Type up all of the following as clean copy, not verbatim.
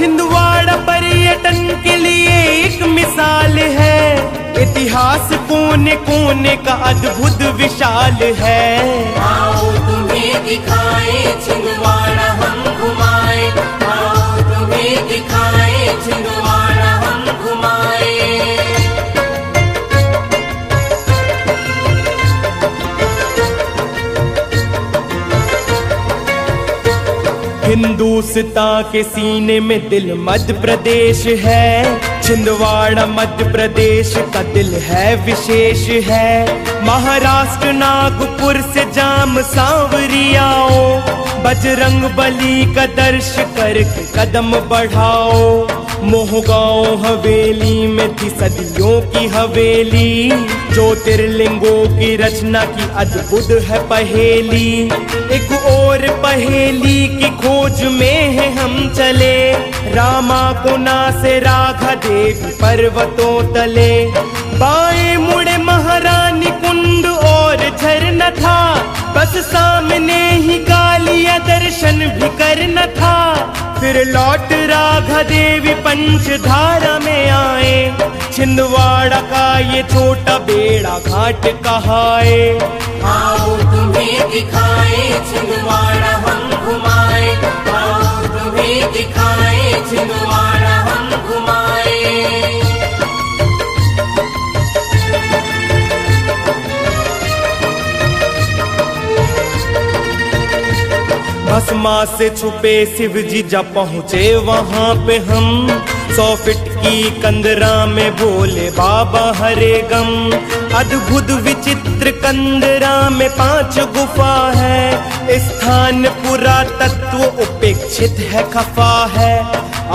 छिंदवाड़ा पर्यटन के लिए एक मिसाल है। इतिहास कोने कोने का अद्भुत विशाल है। आओ तुम्हें दिखाए छिंदवाड़ा हम घुमाए, आओ तुम्हें दिखाए छिंदवाड़ा हम घुमाए। हिंदुस्तान के सीने में दिल मध्य प्रदेश है। छिंदवाड़ा मध्य प्रदेश का दिल है, विशेष है। महाराष्ट्र नागपुर से जाम सांवरियाओ, बजरंग बली का दर्श करके कदम बढ़ाओ। मोहगांव हवेली में थी सदियों की हवेली, ज्योतिर्लिंगों की रचना की अद्भुत है पहेली। एक और पहेली की खोज में है हम चले, रामाकुना से राघा देवी पर्वतों तले। बाएं मुड़े महारानी कुंड और झरना था, बस सामने ही कालिया दर्शन भी करना था। फिर लौट राघा देवी पंचधारा में आए, छिंदवाड़ा का ये छोटा बेड़ा घाट कहाए। आओ तुम्हें दिखाए छिंदवाड़ा हम घुमाए, आओ तुम्हें दिखाए छिंदवाड़ा हम घुमाए। भस्मा से छुपे शिव जी जब पहुँचे वहाँ पे हम, 100 फीट की कंदरा में बोले बाबा हरे गम। अद्भुत विचित्र कंदरा में 5 गुफा है, स्थान पुरातत्व उपेक्षित है, खफा है।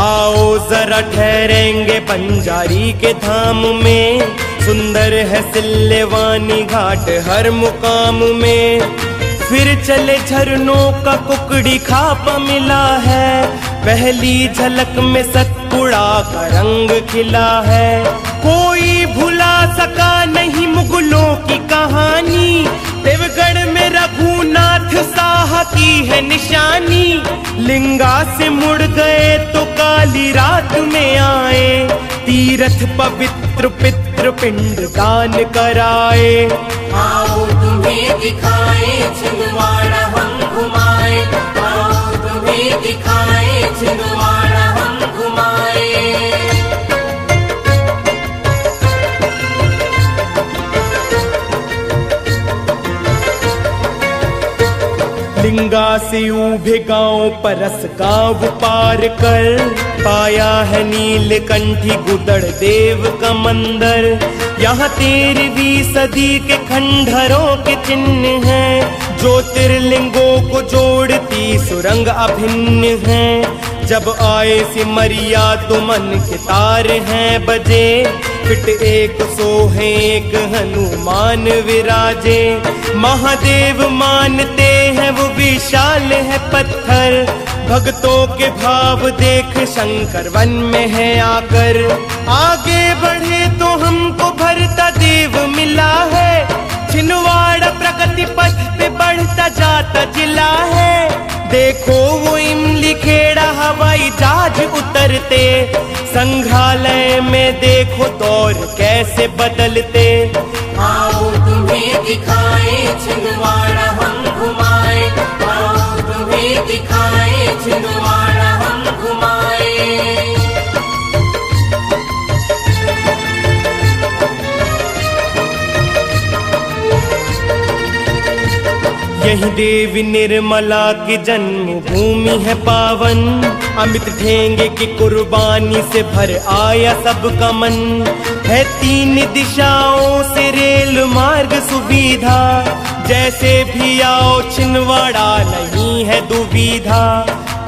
आओ जरा ठहरेंगे बंजारी के धाम में, सुंदर है सिल्लेवानी घाट हर मुकाम में। फिर चले झरनों का कुकड़ी खाप मिला है, पहली झलक में सतपुड़ा का रंग खिला है। कोई भुला सका नहीं मुगलों की कहानी, देवगढ़ में रघुनाथ साहा की है निशानी। लिंगा से मुड़ गए तो काली रात में आए, तीर्थ पवित्र पितृ पिंड दान कराए। आओ तुम्हें दिखाए छिंदवाड़ा हम घुमाए, आओ तुम्हें दिखाए छिंदवाड़ा हम घुमाए। लिंगा से ऊभे गांव परस गांव पार कर, पाया है नीलकंठी गुदड़ देव का मंदिर। यहाँ 13वीं सदी के खंडहरों के चिन्ह हैं, ज्योतिर्लिंगों को जोड़ती सुरंग अभिन्न हैं। जब आए सिमरिया तो मन के तार हैं बजे, फिट 101 हनुमान विराजे। महादेव मानते हैं वो विशाल है पत्थर, भक्तों के भाव देख शंकर वन में है आकर। आगे बढ़े तो हमको भरता देव मिला है, छिंदवाड़ा प्रगति पथ पे बढ़ता जाता जिला है। देखो वो इमली खेड़ा हवाई जहाज उतरते, संग्रहालय में देखो दौर कैसे बदलते। आओ तुम्हें दिखाए छिंदवाड़ा हम घुमाए, आओ तुम्हें दिखाए छिंदवाड़ा हम घुमाए। यही देवी निर्मला की जन्मभूमि है पावन, अमित ढेंगे की कुर्बानी से भर आया सबका मन। है 3 दिशाओं से रेल मार्ग सुविधा, जैसे भी आओ छिंदवाड़ा नहीं है दुविधा।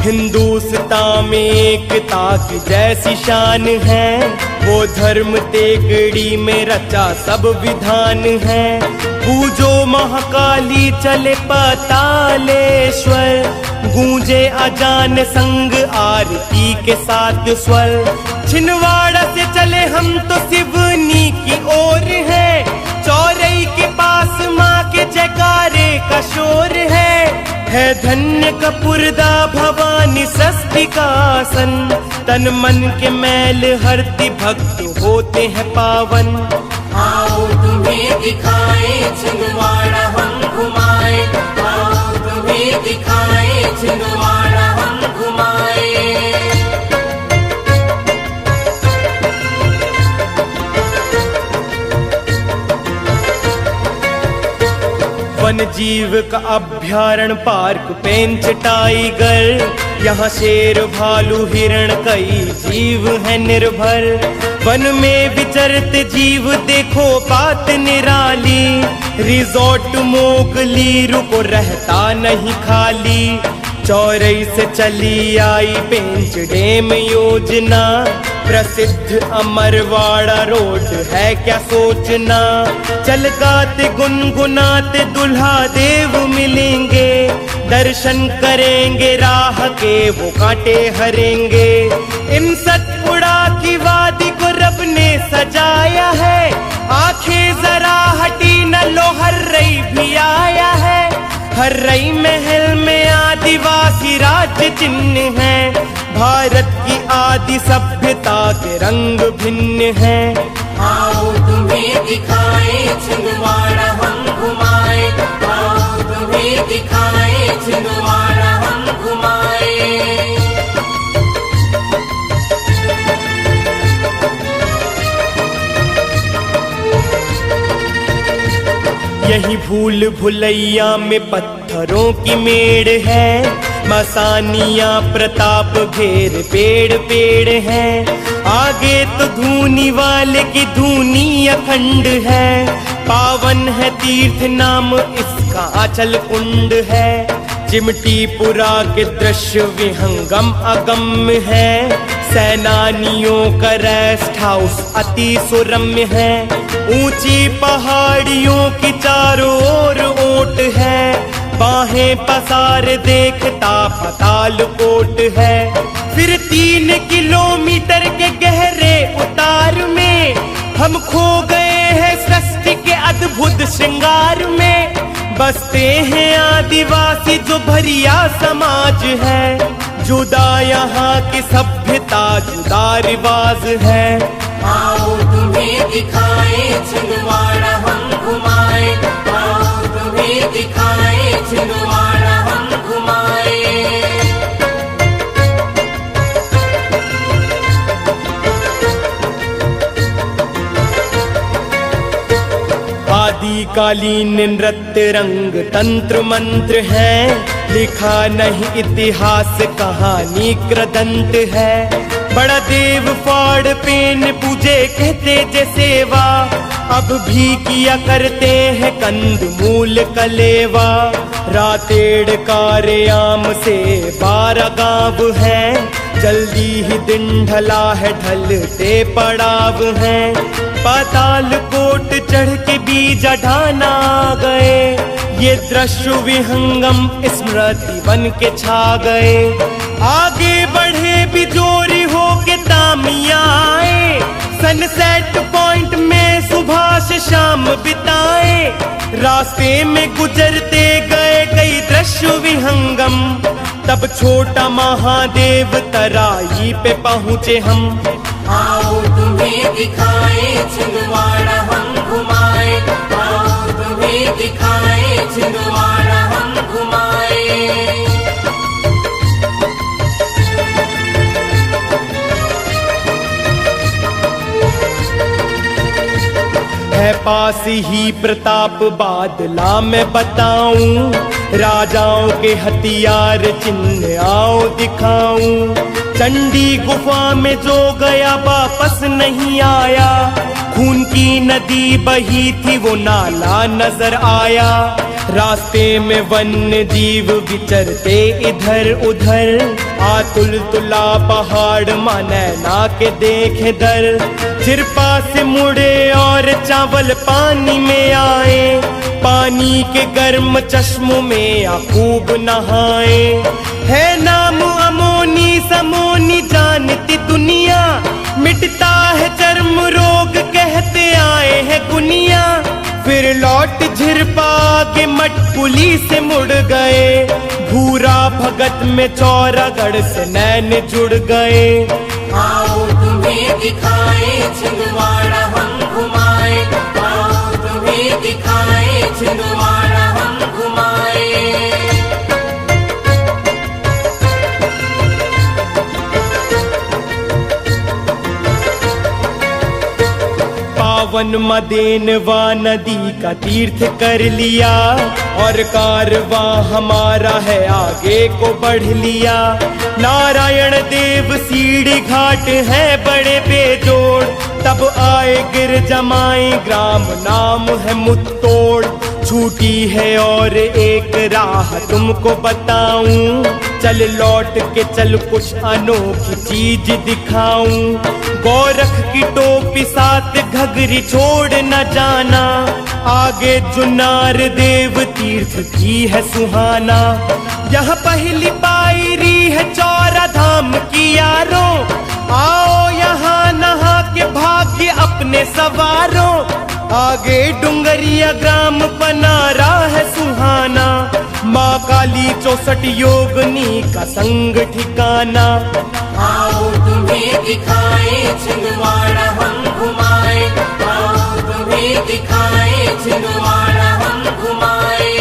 हिंदुस्तान में एकता की जैसी शान है, वो धर्म तेगड़ी में रचा सब विधान है। पूजो महाकाली चले पातालेश्वर, गूंजे अजान संग आरती के साथ स्वर। छिंदवाड़ा से चले हम तो सिवनी की ओर है, चौरई के पास माँ के जयकारे का शोर है। धन्य कपूरदा भवानी सस्ती का आसन, तन मन के मैल हरति भक्त होते हैं पावन। आओ तुम्हें दिखाए छिंदवाड़ा हम घुमाए, आओ तुम्हें दिखाए छिंदवाड़ा हम घुमाए। वन जीव का अभ्यारण पार्क पेंच टाइगर, यहाँ शेर भालू हिरण कई जीव है निर्भर। वन में विचरते जीव देखो बात निराली, रिजॉर्ट मोगली रुको रहता नहीं खाली। चौरई से चली आई पेंच डैम योजना, प्रसिद्ध अमरवाड़ा रोड है क्या सोचना। चल गाते गुनगुनाते दुल्हा देव मिलेंगे, दर्शन करेंगे राह के वो कांटे हरेंगे। इन सतपुड़ा की वादी को रब ने सजाया है, आंखें जरा हटी न लो हर्रई भी आया है। हर्रई महल में आदिवासी राज्य चिन्ह है, भारत की आदि सभ्यता के रंग भिन्न है। आओ तुम्हें दिखाए छिंदवाड़ा हम घुमाए, आओ तुम्हें दिखाए छिंदवाड़ा हम घुमाए। यही भूल भुलैया में पत्थरों की मेड़ है, मसानिया प्रताप घेर पेड़ पेड़ है। आगे तो धूनी वाले की धूनी अखंड है, पावन है तीर्थ नाम इसका आंचल कुंड है। चिमटीपुरा के दृश्य विहंगम अगम्य है, सैनानियों का रेस्ट हाउस अति सुरम्य है। ऊंची पहाड़ियों की चारों ओर ओट है, बाहें पसार देखता पाताल कोट है। फिर 3 किलोमीटर के गहरे उतार में हम खो गए हैं सृष्टि के अद्भुत श्रृंगार में। बसते हैं आदिवासी जो भरिया समाज है, जुदा यहाँ की सभ्यता जुदा रिवाज है। आओ तुम्हें दिखाए छिंदवाड़ा हम घुमाए, आओ तुम्हें दिखाए छिंदवाड़ा हम घुमाए। आदिकालीन नृत्य रंग तंत्र मंत्र है, लिखा नहीं इतिहास कहानी कृदंत है। बड़ा देव फाड़ पेन पूजे कहते जे सेवा, अब भी किया करते हैं कंद मूल कलेवा। रातेड़ कार्याम से 12 गांव है, जल्दी ही दिन ढला है ढलते पड़ाव है। पाताल कोट चढ़ के बीजा ढाना गए, ये दृश्य विहंगम स्मृति बन के छा गए। आगे बढ़े बिजोरी हो के तामिया आए, सनसेट पॉइंट में सुबह से शाम बिताए। रास्ते में गुजरते गए कई दृश्य विहंगम, तब छोटा महादेव तराई पे पहुँचे हम। आओ तुम्हें दिखाए छिंदवाड़ा हम घुमाए, आओ तुम्हें दिखाए छिंदवाड़ा हम घुमाए। है पास ही प्रताप बादला मैं बताऊं, राजाओं के हथियार चिन्ह आओ दिखाऊं। चंडी गुफा में जो गया वापस नहीं आया, खून की नदी बही थी वो नाला नजर आया। रास्ते में वन्य जीव विचरते इधर उधर, आतुल तुला पहाड़ माने ना के देखे दर। चिरपा से मुड़े और चावल पानी में आए, पानी के गर्म चश्मों में खूब नहाए। है नाम अमोनी समोनी जानती दुनिया, मिटता है चर्म रोग कहते आए हैं गुनिया। फिर लौट झिरपा के मटकुली से मुड़ गए, भूरा भगत में चौरागढ़ से नैन जुड़ गए। आओ तुम्हें दिखाए छिंदवाड़ा हम घुमाए, आओ तुम्हें दिखाए छिंदवाड़ा हम घुमाए। पावन मदेनवा नदी का तीर्थ कर लिया और कारवां हमारा है आगे को बढ़ लिया। नारायण देव सीढ़ी घाट है बड़े बेजोड़, तब आए गिर जमाए ग्राम नाम है मुत्तोड़। छूटी है और एक राह तुमको बताऊं, चल लौट के चल कुछ अनोखी चीज दिखाऊं। गोरख की टोपी साथ घघरी छोड़ न जाना, आगे जुन्नार देव तीर्थ भी है सुहाना। यहाँ पहली पायरी है चौरा धाम की यारों, आओ यहाँ नहा के भाग्य अपने सवारों। आगे डुंगरिया ग्राम पनारा है सुहाना, माँ काली 64 योगनी का संग ठिकाना। आओ तुम्हें दिखाए छिंदवाड़ा हम घुमाए, आओ तुम्हें दिखाए छिंदवाड़ा हम घुमाए।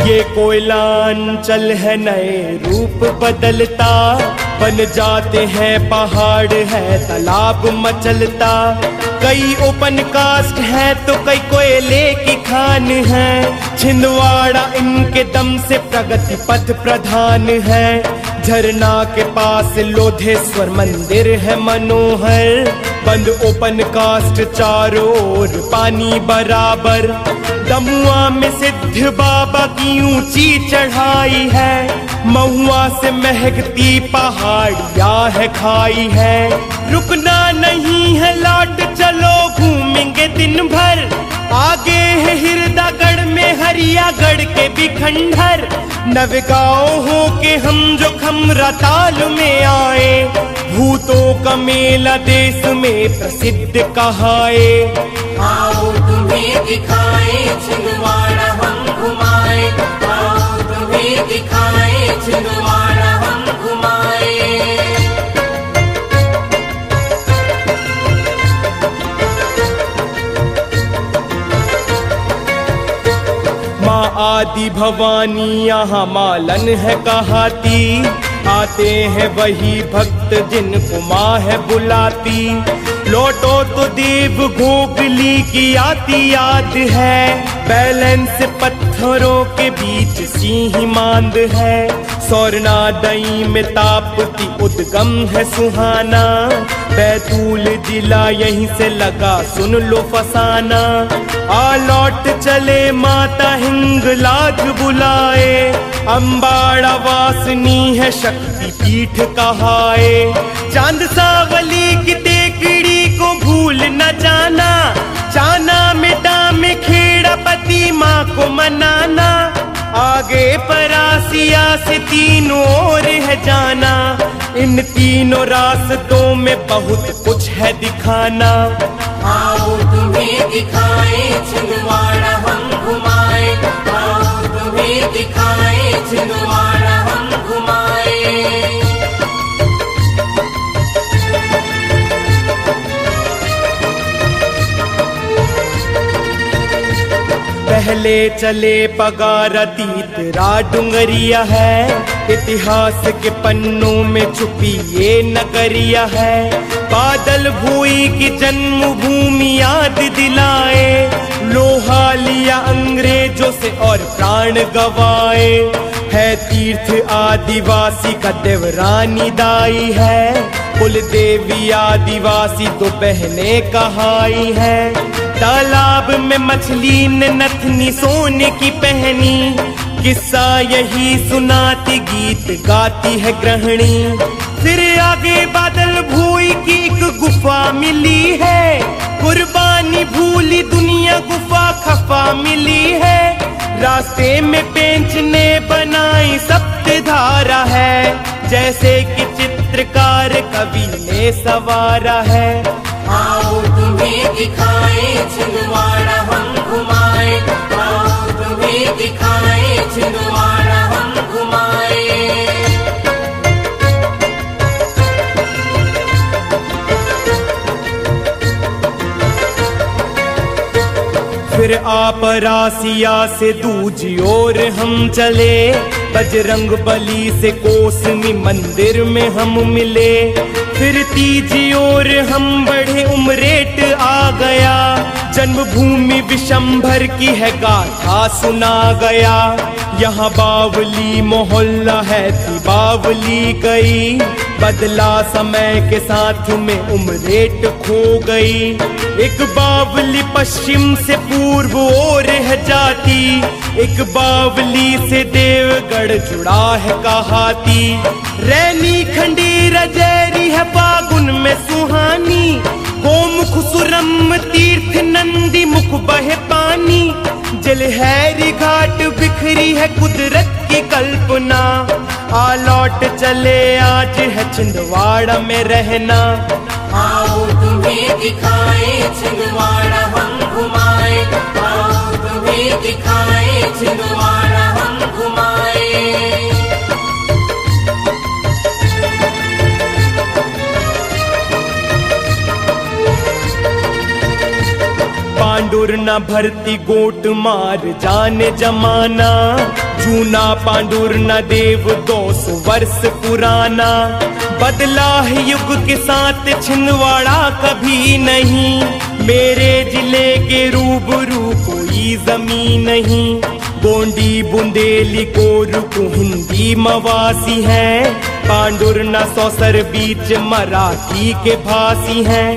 ये कोयलांचल है नए रूप बदलता, बन जाते हैं पहाड़ है तालाब मचलता। कई ओपन कास्ट है तो कई कोयले की खान है, छिंदवाड़ा इनके दम से प्रगति पथ प्रधान है। झरना के पास लोधेश्वर मंदिर है मनोहर, बंद ओपन कास्ट चारों ओर पानी बराबर। दमुआ में सिद्ध बाबा की ऊंची चढ़ाई है, महुआ से महकती पहाड़िया है खाई है। रुकना नहीं है लौट चलो घूमेंगे दिन भर, आगे है हिरदागढ़ में हरियागढ़ के भी खंडहर। नवगांव हो के हम जो खमरा ताल में आए, भूतों का मेला देश में प्रसिद्ध कहाए। आओ तुम्हें दिखाए छिंदवाड़ा हम घुमाए, आओ तुम्हें दिखाए छिंदवाड़ा हम घुमाए। माँ आदि भवानी यहाँ मालन है कहाती, आते हैं वही भक्त जिनको माँ है बुलाती। लौटो तो देव गोगली की आती याद है, बैलेंस पत्थरों के बीच सिंह मांद है। सौरना दई में तापती उद्गम है सुहाना, बैतूल जिला यहीं से लगा सुन लो फसाना। आ लौट चले माता हिंगलाज बुलाए, अम्बाड़ा वासनी है शक्ति पीठ कहाए। चांद सावली की टेकड़ी को भूल न जाना, चाना मिटा में खेड़ा पति माँ को मनाना। आगे परासिया से तीनों ओर है जाना, इन तीनों रास्तों में बहुत कुछ है दिखाना। आओ तुम्हें दिखाए छिंदवाड़ा हम घुमाए, आओ तुम्हें दिखाए छिंदवाड़ा हम घुमाए। पहले चले पगारा तीतरा डुंगरिया है, इतिहास के पन्नों में छुपी ये नगरिया है। बादल भूई की जन्मभूमि याद दिलाए, लोहा लिया अंग्रेजों से और प्राण गवाए। है तीर्थ आदिवासी का देवरानी दाई है, कुल देवी आदिवासी तो बहने कहाई है। तालाब में मछली ने नथनी सोने की पहनी, किस्सा यही सुनाती गीत गाती है गृहिणी। फिर आगे बादल भूई की एक गुफा मिली है, कुर्बानी भूली दुनिया गुफा खफा मिली है। रास्ते में पेंच ने बनाई सप्तधारा है, जैसे कि चित्रकार कवि ने सवारा है। आओ तुम्हें दिखाए छिंदवाड़ा हम घुमाए, आओ तुम्हें दिखाए छिंदवाड़ा हम घुमाए। फिर आप रासिया से दूजी ओर हम चले, बजरंग बली से कोसमी मंदिर में हम मिले। फिर तीजी ओर हम बढ़े उमरेट आ गया, जन्मभूमि विशंभर की है गाथा सुना गया। यहाँ बावली मोहल्ला है थी बावली गई, बदला समय के साथ में उमरेट खो गई। एक बावली पश्चिम से पूर्व ओर है जाती, एक बावली से देवगढ़ जुड़ा है कहाती। रैनी खंडी रजैरी है फागुन में सुहानी, गोमुख सुरम तीर्थ नंदी मुख बहे पानी। जलहैरी घाट बिखरी है कुदरत की कल्पना, आ लौट चले आज है छिंदवाड़ा में रहना। आओ तुम्हें दिखाए छिंदवाड़ा हम घुमाए, आओ तुम्हें दिखाए छिंदवाड़ा हम घुमाए। पांडुर न भरती गोट मार जाने जमाना, जूना पांडुर न देव 200 वर्ष पुराना। बदला है युग के साथ छिंदवाड़ा कभी नहीं, मेरे जिले के रूबरू कोई जमीन नहीं। गोंडी बुंदेली कोरकू हिंदी मवासी है, पांडुर न सौसर बीच मराठी के भासी हैं।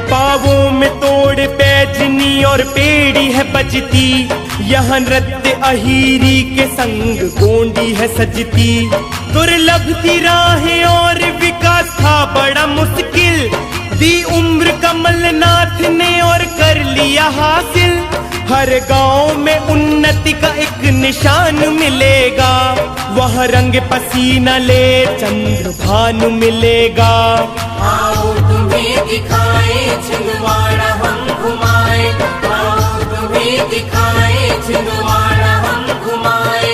पावों में तोड़ पैजनी और पेड़ी है बजती, यहाँ नृत्य अहीरी के संग गोंडी है सजती। दुर्लभ थी राहें और विकास था बड़ा मुश्किल, दी उम्र कमलनाथ ने और कर लिया हासिल। हर गांव में उन्नति का एक निशान मिलेगा, वह रंग पसीना ले चंद्रभानु मिलेगा। आओ तुम्हें दिखाए छिंदवाड़ा हम घुमाए, आओ तुम्हें दिखाए छिंदवाड़ा हम घुमाए।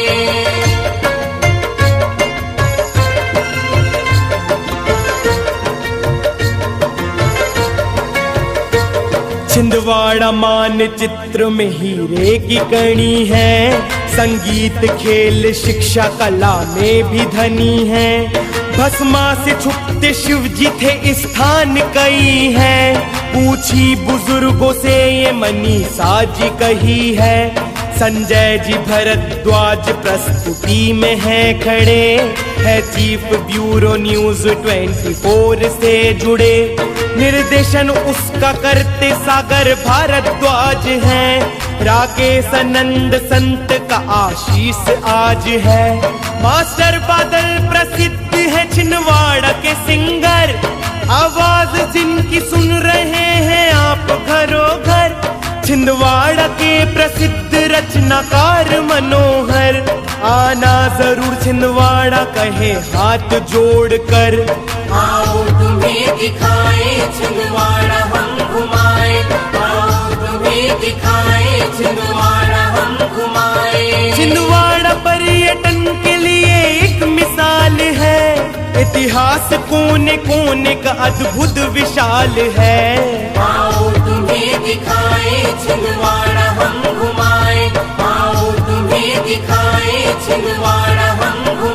छिंदवाड़ा मानचित्र में हीरे की कणी है, संगीत खेल शिक्षा कला में भी धनी है। भस्मा से छुपते शिव जी थे स्थान कई है, पूछी बुजुर्गों से ये मनीषा जी कही है। संजय जी भरद्वाज प्रस्तुति में है खड़े, है चीफ ब्यूरो न्यूज 24 से जुड़े। निर्देशन उसका करते सागर भारद्वाज है, राकेश आनंद संत का आशीष आज है। मास्टर बादल प्रसिद्ध है छिंदवाड़ा के सिंगर, आवाज जिनकी सुन रहे हैं आप घरों घर। छिंदवाड़ा के प्रसिद्ध रचनाकार मनोहर, आना जरूर छिंदवाड़ा कहे हाथ जोड़कर। आओ तुम्हें दिखाए छिंदवाड़ा हम घुमाए, आओ तुम्हें दिखाए छिंदवाड़ा हम घुमाए। छिंदवाड़ा पर्यटन के लिए एक मिसाल है, इतिहास कोने कोने का अद्भुत विशाल है। आओ तुम्हें दिखाए छिंदवाड़ा हम घुमाए, आओ तुम्हें दिखाए छिंदवाड़ा हम घुमाए।